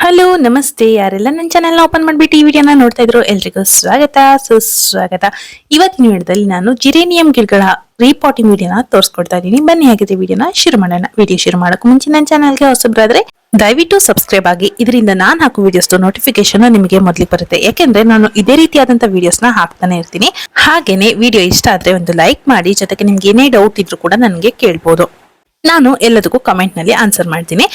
Hello ನಮಸ್ತೆ. ಯಾರೆಲ್ಲ ನನ್ನ ಚಾನೆಲ್ ಓಪನ್ ಮಾಡಿಬಿಟ್ಟು ಈ ವಿಡಿಯೋನ ನೋಡ್ತಾ ಇದ್ರು ಎಲ್ರಿಗೂ ಸ್ವಾಗತ ಸುಸ್ವಾಗತ. ಇವತ್ತಿನ ವಿಡಿಯೋದಲ್ಲಿ ನಾನು ಜಿರೇನಿಯಂ ಗಿಡಗಳ ರೀಪಾಟಿಂಗ್ ವಿಡಿಯೋನ ತೋರಿಸ್ಕೊಡ್ತಾ ಇದ್ದೀನಿ. ಬನ್ನಿ ಹಾಗಿದ್ರೆ ವಿಡಿಯೋನ ಶುರು ಮಾಡೋಣ. ವಿಡಿಯೋ ಶುರು ಮಾಡೋಕೆ ಮುಂಚೆ ನನ್ನ ಚಾನಲ್ಗೆ ಹೊಸಬ್ರಾದ್ರೆ ದಯವಿಟ್ಟು ಸಬ್ಸ್ಕ್ರೈಬ್ ಆಗಿ. ಇದರಿಂದ ನಾನು ಹಾಕೋ ವಿಡಿಯೋಸ್ ನೋಟಿಫಿಕೇಶನ್ ನಿಮಗೆ ಮೊದಲಿಗೆ ಬರುತ್ತೆ. ಯಾಕೆಂದ್ರೆ ನಾನು ಇದೇ ರೀತಿಯಾದಂತಹ ವಿಡಿಯೋಸ್ನ ಹಾಕ್ತಾನೆ ಇರ್ತೀನಿ. ಹಾಗೇನೆ ವಿಡಿಯೋ ಇಷ್ಟ ಆದ್ರೆ ಒಂದು ಲೈಕ್ ಮಾಡಿ, ಜೊತೆಗೆ ನಿಮ್ಗೆ ಏನೇ ಡೌಟ್ ಇದ್ರು ಕೂಡ ನನಗೆ ಕೇಳ್ಬೋದು. ನಾನು ಎಲ್ಲದಕ್ಕೂ ಕಮೆಂಟ್ ನಲ್ಲಿ ಆನ್ಸರ್ ಮಾಡ್ತೀನಿ.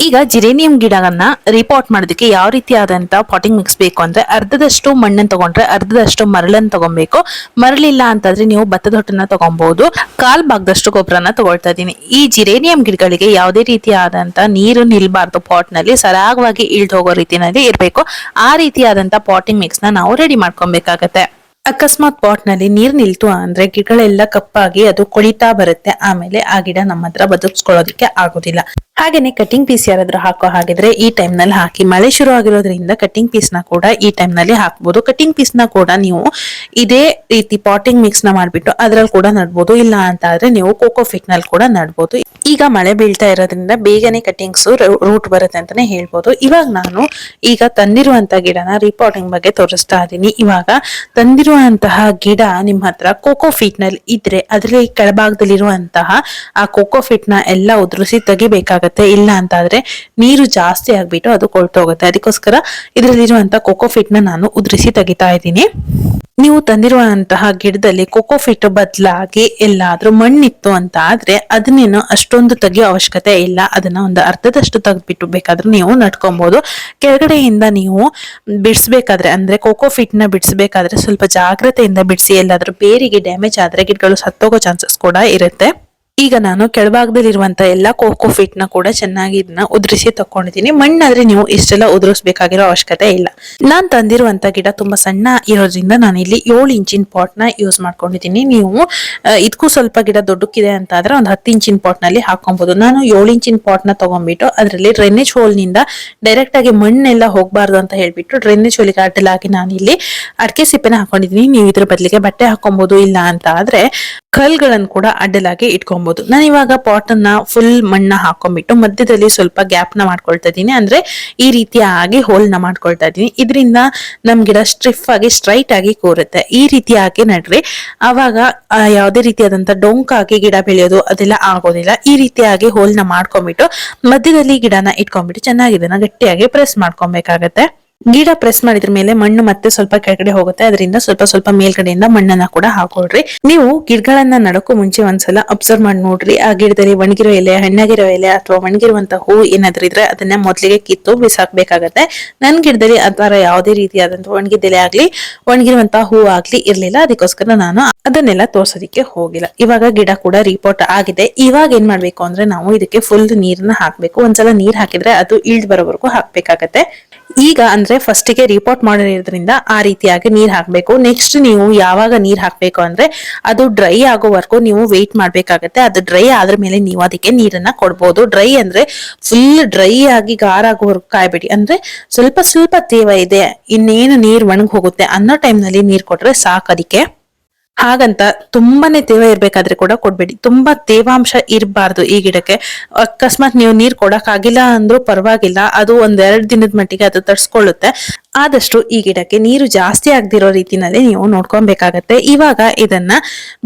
ಈಗ ಜಿರೇನಿಯಂ ಗಿಡವನ್ನ ರಿಪೋರ್ಟ್ ಮಾಡೋದಕ್ಕೆ ಯಾವ ರೀತಿಯಾದಂತ ಪಾಟಿಂಗ್ ಮಿಕ್ಸ್ ಬೇಕು ಅಂದ್ರೆ ಅರ್ಧದಷ್ಟು ಮಣ್ಣನ್ನು ತಗೊಂಡ್ರೆ ಅರ್ಧದಷ್ಟು ಮರಳನ್ನು ತಗೊಬೇಕು. ಮರಳಿಲ್ಲ ಅಂತಂದ್ರೆ ನೀವು ಭತ್ತದ ಹೊಟ್ಟನ್ನ ತಗೊಬಹುದು. ಕಾಲ್ ಭಾಗದಷ್ಟು ಗೊಬ್ಬರನ ತಗೊಳ್ತಾ ಇದೀನಿ. ಈ ಜಿರೇನಿಯಂ ಗಿಡಗಳಿಗೆ ಯಾವುದೇ ರೀತಿಯಾದಂತ ನೀರು ನಿಲ್ಬಾರ್ದು. ಪಾಟ್ ನಲ್ಲಿ ಸರಾಗವಾಗಿ ಇಳ್ದು ಹೋಗೋ ರೀತಿಯಲ್ಲಿ ಇರಬೇಕು. ಆ ರೀತಿಯಾದಂತ ಪಾಟಿಂಗ್ ಮಿಕ್ಸ್ ನ ನಾವು ರೆಡಿ ಮಾಡ್ಕೊಬೇಕಾಗತ್ತೆ. ಅಕಸ್ಮಾತ್ ಪಾಟ್ ನಲ್ಲಿ ನೀರ್ ನಿಲ್ತು ಅಂದ್ರೆ ಗಿಡಗಳೆಲ್ಲ ಕಪ್ಪಾಗಿ ಅದು ಕೊಳಿತಾ ಬರುತ್ತೆ. ಆಮೇಲೆ ಆ ಗಿಡ ನಮ್ಮ ಹತ್ರ ಬದುಕಿಸ್ಕೊಳ್ಳೋದಕ್ಕೆ ಆಗೋದಿಲ್ಲ. ಹಾಗೇನೆ ಕಟಿಂಗ್ ಪೀಸ್ ಯಾರಾದ್ರೂ ಹಾಕೋ ಹಾಗಿದ್ರೆ ಈ ಟೈಮ್ ನಲ್ಲಿ ಹಾಕಿ. ಮಳೆ ಶುರು ಆಗಿರೋದ್ರಿಂದ ಕಟಿಂಗ್ ಪೀಸ್ ನ ಕೂಡ ಈ ಟೈಮ್ ನಲ್ಲಿ ಹಾಕ್ಬಹುದು. ಕಟಿಂಗ್ ಪೀಸ್ ನ ಕೂಡ ನೀವು ಇದೇ ರೀತಿ ಪಾಟಿಂಗ್ ಮಿಕ್ಸ್ ನ ಮಾಡ್ಬಿಟ್ಟು ಅದ್ರಲ್ಲಿ ಕೂಡ ನಡ್ಬೋದು. ಇಲ್ಲ ಅಂತ ಆದ್ರೆ ನೀವು ಕೋಕೋಫಿಟ್ ನಲ್ಲಿ ಕೂಡ ನಡ್ಬೋದು. ಈಗ ಮಳೆ ಬೀಳ್ತಾ ಇರೋದ್ರಿಂದ ಬೇಗನೆ ಕಟಿಂಗ್ಸ್ ರೂಟ್ ಬರುತ್ತೆ ಅಂತಾನೆ ಹೇಳ್ಬೋದು. ಇವಾಗ ನಾನು ಈಗ ತಂದಿರುವಂತಹ ಗಿಡನ ರಿಪಾಟಿಂಗ್ ಬಗ್ಗೆ ತೋರಿಸ್ತಾ ಇದ್ದೀನಿ. ಇವಾಗ ತಂದಿರುವಂತಹ ಗಿಡ ನಿಮ್ ಹತ್ರ ಕೋಕೋಫಿಟ್ ನಲ್ಲಿ ಇದ್ರೆ ಅದ್ರಲ್ಲಿ ಕೆಳಭಾಗದಲ್ಲಿರುವಂತಹ ಆ ಕೋಕೋಫಿಟ್ ನ ಎಲ್ಲ ಉದುರಿಸಿ ತೆಗಿಬೇಕಾಗತ್ತೆ. ಇಲ್ಲ ಅಂತ ಆದ್ರೆ ನೀರು ಜಾಸ್ತಿ ಆಗ್ಬಿಟ್ಟು ಅದು ಕೊಳ್ತೋಗುತ್ತೆ. ಅದಕ್ಕೋಸ್ಕರ ಇದರಲ್ಲಿರುವಂತಹ ಕೋಕೋಫಿಟ್ ನ ನಾನು ಉದುರಿಸಿ ತೆಗಿತಾ ಇದ್ದೀನಿ. ನೀವು ತಂದಿರುವಂತಹ ಗಿಡದಲ್ಲಿ ಕೋಕೋಫಿಟ್ ಬದಲಾಗಿ ಎಲ್ಲಾದ್ರೂ ಮಣ್ಣಿತ್ತು ಅಂತ ಆದ್ರೆ ಅದನ್ನೇನು ಅಷ್ಟೊಂದು ತೆಗಿಯೋ ಅವಶ್ಯಕತೆ ಇಲ್ಲ. ಅದನ್ನ ಒಂದು ಅರ್ಧದಷ್ಟು ತೆಗೆದ್ಬಿಟ್ಟು ಬೇಕಾದ್ರೂ ನೀವು ನಟ್ಕೊಬಹುದು. ಕೆಳಗಡೆಯಿಂದ ನೀವು ಬಿಡಿಸ್ಬೇಕಾದ್ರೆ ಅಂದ್ರೆ ಕೋಕೋಫಿಟ್ ನ ಬಿಡಿಸ್ಬೇಕಾದ್ರೆ ಸ್ವಲ್ಪ ಜಾಗ್ರತೆಯಿಂದ ಬಿಡಿಸಿ. ಎಲ್ಲಾದ್ರೂ ಬೇರಿಗೆ ಡ್ಯಾಮೇಜ್ ಆದ್ರೆ ಗಿಡಗಳು ಸತ್ತೋಗೋ ಚಾನ್ಸಸ್ ಕೂಡ ಇರುತ್ತೆ. ಈಗ ನಾನು ಕೆಳಭಾಗದಲ್ಲಿರುವಂತ ಎಲ್ಲಾ ಕೋಕೋಫಿಟ್ ನ ಕೂಡ ಚೆನ್ನಾಗಿ ಇದನ್ನ ಉದುರಿಸಿ ತಕೊಂಡಿದ್ದೀನಿ. ಮಣ್ಣಾದ್ರೆ ನೀವು ಇಷ್ಟೆಲ್ಲ ಉದುರಿಸಬೇಕಾಗಿರೋ ಅವಶ್ಯಕತೆ ಇಲ್ಲ. ನಾನ್ ತಂದಿರುವಂತ ಗಿಡ ತುಂಬಾ ಸಣ್ಣ ಇರೋದ್ರಿಂದ ನಾನು ಇಲ್ಲಿ 7 ಇಂಚಿನ ಪಾಟ್ ನ ಯೂಸ್ ಮಾಡ್ಕೊಂಡಿದ್ದೀನಿ. ನೀವು ಇದಕ್ಕೂ ಸ್ವಲ್ಪ ಗಿಡ ದೊಡ್ಡಕ್ಕಿದೆ ಅಂತ ಆದ್ರೆ ಒಂದು 10 ಇಂಚಿನ ಪಾಟ್ ನಲ್ಲಿ ಹಾಕೊಬಹುದು. ನಾನು 7 ಇಂಚಿನ ಪಾಟ್ ನ ತಗೊಂಡ್ಬಿಟ್ಟು ಅದರಲ್ಲಿ ಡ್ರೈನೇಜ್ ಹೋಲ್ ನಿಂದ ಡೈರೆಕ್ಟ್ ಆಗಿ ಮಣ್ಣೆಲ್ಲ ಹೋಗ್ಬಾರ್ದು ಅಂತ ಹೇಳ್ಬಿಟ್ಟು ಡ್ರೈನೇಜ್ ಹೋಲಿಗೆ ಅಡ್ಡಲಾಗಿ ನಾನು ಇಲ್ಲಿ ಅಡಿಕೆ ಸಿಪ್ಪೆನ ಹಾಕೊಂಡಿದ್ದೀನಿ. ನೀವು ಇದ್ರ ಬದಲಿಗೆ ಬಟ್ಟೆ ಹಾಕೊಬಹುದು. ಇಲ್ಲ ಅಂತ ಆದ್ರೆ ಕಲ್ಗಳನ್ನು ಕೂಡ ಅಡ್ಡಲಾಗಿ ಇಟ್ಕೊಬಹುದು. ನಾನು ಇವಾಗ ಪಾಟ್ ಅನ್ನ ಫುಲ್ ಮಣ್ಣ ಹಾಕೊಂಡ್ಬಿಟ್ಟು ಮಧ್ಯದಲ್ಲಿ ಸ್ವಲ್ಪ ಗ್ಯಾಪ್ ನ ಮಾಡ್ಕೊಳ್ತಾ ಇದ್ದೀನಿ. ಅಂದ್ರೆ ಈ ರೀತಿಯಾಗಿ ಹೋಲ್ ನ ಮಾಡ್ಕೊಳ್ತಾ ಇದ್ದೀನಿ. ಇದರಿಂದ ನಮ್ ಗಿಡ ಸ್ಟ್ರಿಫ್ ಆಗಿ ಸ್ಟ್ರೈಟ್ ಆಗಿ ಕೂರುತ್ತೆ. ಈ ರೀತಿಯಾಗಿ ನಡ್ರಿ. ಅವಾಗ ಯಾವುದೇ ರೀತಿಯಾದಂತ ಡೊಂಕಾಗಿ ಗಿಡ ಬೆಳೆಯೋದು ಅದೆಲ್ಲ ಆಗೋದಿಲ್ಲ. ಈ ರೀತಿಯಾಗಿ ಹೋಲ್ ನ ಮಾಡ್ಕೊಂಡ್ಬಿಟ್ಟು ಮಧ್ಯದಲ್ಲಿ ಗಿಡನ ಇಟ್ಕೊಂಡ್ಬಿಟ್ಟು ಚೆನ್ನಾಗಿ ಇದನ್ನ ಗಟ್ಟಿಯಾಗಿ ಪ್ರೆಸ್ ಮಾಡ್ಕೊಬೇಕಾಗತ್ತೆ. ಗಿಡ ಪ್ರೆಸ್ ಮಾಡಿದ್ರ ಮೇಲೆ ಮಣ್ಣು ಮತ್ತೆ ಸ್ವಲ್ಪ ಕೆಳಗಡೆ ಹೋಗುತ್ತೆ. ಅದರಿಂದ ಸ್ವಲ್ಪ ಸ್ವಲ್ಪ ಮೇಲ್ಗಡೆಯಿಂದ ಮಣ್ಣನ್ನ ಕೂಡ ಹಾಕೊಳ್ರಿ. ನೀವು ಗಿಡಗಳನ್ನ ನಡಕ್ಕೂ ಮುಂಚೆ ಒಂದ್ಸಲ ಅಬ್ಸರ್ವ್ ಮಾಡಿ ನೋಡ್ರಿ. ಆ ಗಿಡದಲ್ಲಿ ಒಣಗಿರೋ ಎಲೆ, ಹಣ್ಣಾಗಿರೋ ಎಲೆ ಅಥವಾ ಒಣಗಿರುವಂತ ಹೂ ಏನಾದ್ರೂ ಇದ್ರೆ ಅದನ್ನ ಮೊದ್ಲಿಗೆ ಕಿತ್ತು ಬಿಸಾಕ್ಬೇಕಾಗತ್ತೆ. ನನ್ ಗಿಡದಲ್ಲಿ ಆತರ ಯಾವುದೇ ರೀತಿಯಾದಂತ ಒಣಗಿದ ಎಲೆ ಆಗ್ಲಿ ಒಣಗಿರುವಂತಹ ಹೂ ಆಗ್ಲಿ ಇರ್ಲಿಲ್ಲ. ಅದಕ್ಕೋಸ್ಕರ ನಾನು ಅದನ್ನೆಲ್ಲ ತೋರ್ಸೋದಿಕ್ಕೆ ಹೋಗಿಲ್ಲ. ಇವಾಗ ಗಿಡ ಕೂಡ ರಿಪೋರ್ಟ್ ಆಗಿದೆ. ಇವಾಗ ಏನ್ ಮಾಡ್ಬೇಕು ಅಂದ್ರೆ ನಾವು ಇದಕ್ಕೆ ಫುಲ್ ನೀರನ್ನ ಹಾಕ್ಬೇಕು. ಒಂದ್ಸಲ ನೀರ್ ಹಾಕಿದ್ರೆ ಅದು ಇಳ್ದ್ ಬರೋವರೆಗೂ ಹಾಕ್ಬೇಕಾಗತ್ತೆ. ಈಗ ಅಂದ್ರೆ ಫಸ್ಟ್ ಗೆ ರಿಪೋರ್ಟ್ ಮಾಡಿರೋದ್ರಿಂದ ಆ ರೀತಿಯಾಗಿ ನೀರ್ ಹಾಕ್ಬೇಕು. ನೆಕ್ಸ್ಟ್ ನೀವು ಯಾವಾಗ ನೀರ್ ಹಾಕ್ಬೇಕು ಅಂದ್ರೆ ಅದು ಡ್ರೈ ಆಗೋವರೆಗೂ ನೀವು ವೇಟ್ ಮಾಡ್ಬೇಕಾಗತ್ತೆ. ಅದು ಡ್ರೈ ಆದ್ರ ಮೇಲೆ ನೀವು ಅದಕ್ಕೆ ನೀರನ್ನ ಕೊಡ್ಬೋದು. ಡ್ರೈ ಅಂದ್ರೆ ಫುಲ್ ಡ್ರೈ ಆಗಿ ಗಾರ ಆಗೋವರೆಗೂ ಕಾಯ್ಬೇಡಿ. ಅಂದ್ರೆ ಸ್ವಲ್ಪ ಸ್ವಲ್ಪ ತೇವ ಇದೆ, ಇನ್ನೇನು ನೀರ್ ಒಣಗ್ ಹೋಗುತ್ತೆ ಅನ್ನೋ ಟೈಮ್ ನಲ್ಲಿ ನೀರ್ ಕೊಟ್ರೆ ಸಾಕು. ಅದಕ್ಕೆ ಹಾಗಂತ ತುಂಬಾನೇ ತೇವ ಇರ್ಬೇಕಾದ್ರೆ ಕೂಡ ಕೊಡ್ಬೇಡಿ. ತುಂಬಾ ತೇವಾಂಶ ಇರಬಾರ್ದು ಈ ಗಿಡಕ್ಕೆ. ಅಕಸ್ಮಾತ್ ನೀವು ನೀರ್ ಕೊಡಕ್ ಆಗಿಲ್ಲ ಅಂದ್ರೂ ಪರವಾಗಿಲ್ಲ, ಅದು 1-2 ದಿನದ ಮಟ್ಟಿಗೆ ಅದು ತಡ್ಸ್ಕೊಳ್ಳುತ್ತೆ. ಆದಷ್ಟು ಈ ಗಿಡಕ್ಕೆ ನೀರು ಜಾಸ್ತಿ ಆಗದಿರೋ ರೀತಿನಲ್ಲಿ ನೀವು ನೋಡ್ಕೊಬೇಕಾಗತ್ತೆ. ಇವಾಗ ಇದನ್ನ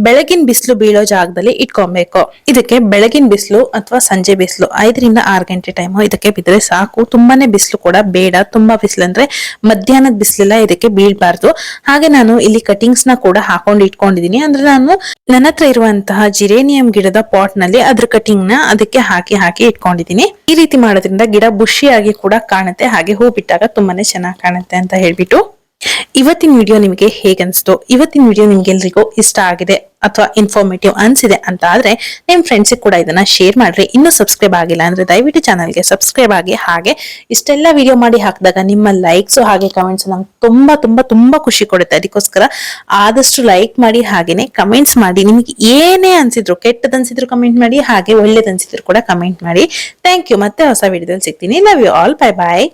ಬೆಳಗಿನ ಬಿಸಿಲು ಬೀಳೋ ಜಾಗದಲ್ಲಿ ಇಟ್ಕೊಬೇಕು. ಇದಕ್ಕೆ ಬೆಳಗಿನ ಬಿಸಿಲು ಅಥವಾ ಸಂಜೆ ಬಿಸಿಲು 5-6 ಗಂಟೆ ಟೈಮು ಇದಕ್ಕೆ ಬಿದ್ರೆ ಸಾಕು. ತುಂಬಾನೇ ಬಿಸಿಲು ಕೂಡ ಬೇಡ. ತುಂಬಾ ಬಿಸಿಲು ಅಂದ್ರೆ ಮಧ್ಯಾಹ್ನದ ಬಿಸಿಲೆಲ್ಲ ಇದಕ್ಕೆ ಬೀಳ್ಬಾರ್ದು. ಹಾಗೆ ನಾನು ಇಲ್ಲಿ ಕಟಿಂಗ್ಸ್ ನ ಕೂಡ ಹಾಕೊಂಡು ಇಟ್ಕೊಂಡಿದೀನಿ. ಅಂದ್ರೆ ನಾನು ನನ್ನ ಹತ್ರ ಇರುವಂತಹ ಜಿರೇನಿಯಂ ಗಿಡದ ಪಾಟ್ ನಲ್ಲಿ ಅದ್ರ ಕಟಿಂಗ್ ನ ಅದಕ್ಕೆ ಹಾಕಿ ಇಟ್ಕೊಂಡಿದೀನಿ. ಈ ರೀತಿ ಮಾಡೋದ್ರಿಂದ ಗಿಡ ಬುಷಿಯಾಗಿ ಕೂಡ ಕಾಣುತ್ತೆ. ಹಾಗೆ ಹೂ ಬಿಟ್ಟಾಗ ತುಂಬಾನೇ ಚೆನ್ನಾಗಿ ಕಾಣುತ್ತೆ ಅಂತ ಹೇಳ್ಬಿಟ್ಟು ಇವತ್ತಿನ ವಿಡಿಯೋ ನಿಮಗೆ ಹೇಗನ್ಸ್ತು? ಇವತ್ತಿನ ವಿಡಿಯೋ ನಿಮ್ಗೆಲ್ರಿಗೂ ಇಷ್ಟ ಆಗಿದೆ ಅಥವಾ ಇನ್ಫಾರ್ಮೇಟಿವ್ ಅನ್ಸಿದೆ ಅಂತ ಆದ್ರೆ ನಿಮ್ ಫ್ರೆಂಡ್ಸ್ ಕೂಡ ಇದನ್ನ ಶೇರ್ ಮಾಡ್ರಿ. ಇನ್ನೂ ಸಬ್ಸ್ಕ್ರೈಬ್ ಆಗಿಲ್ಲ ಅಂದ್ರೆ ದಯವಿಟ್ಟು ಚಾನಲ್ಗೆ ಸಬ್ಸ್ಕ್ರೈಬ್ ಆಗಿ. ಹಾಗೆ ಇಷ್ಟೆಲ್ಲ ವಿಡಿಯೋ ಮಾಡಿ ಹಾಕಿದಾಗ ನಿಮ್ಮ ಲೈಕ್ಸ್ ಹಾಗೆ ಕಮೆಂಟ್ಸ್ ನಂಗೆ ತುಂಬಾ ತುಂಬಾ ತುಂಬಾ ಖುಷಿ ಕೊಡುತ್ತೆ. ಅದಕ್ಕೋಸ್ಕರ ಆದಷ್ಟು ಲೈಕ್ ಮಾಡಿ, ಹಾಗೇನೆ ಕಮೆಂಟ್ಸ್ ಮಾಡಿ. ನಿಮ್ಗೆ ಏನೇ ಅನ್ಸಿದ್ರು, ಕೆಟ್ಟದ್ ಅನ್ಸಿದ್ರು ಕಮೆಂಟ್ ಮಾಡಿ, ಹಾಗೆ ಒಳ್ಳೇದ್ ಅನ್ಸಿದ್ರು ಕೂಡ ಕಮೆಂಟ್ ಮಾಡಿ. Thank you. ಮತ್ತೆ ಹೊಸ ವಿಡಿಯೋದಲ್ಲಿ ಸಿಗ್ತೀನಿ. Love you all. Bye bye.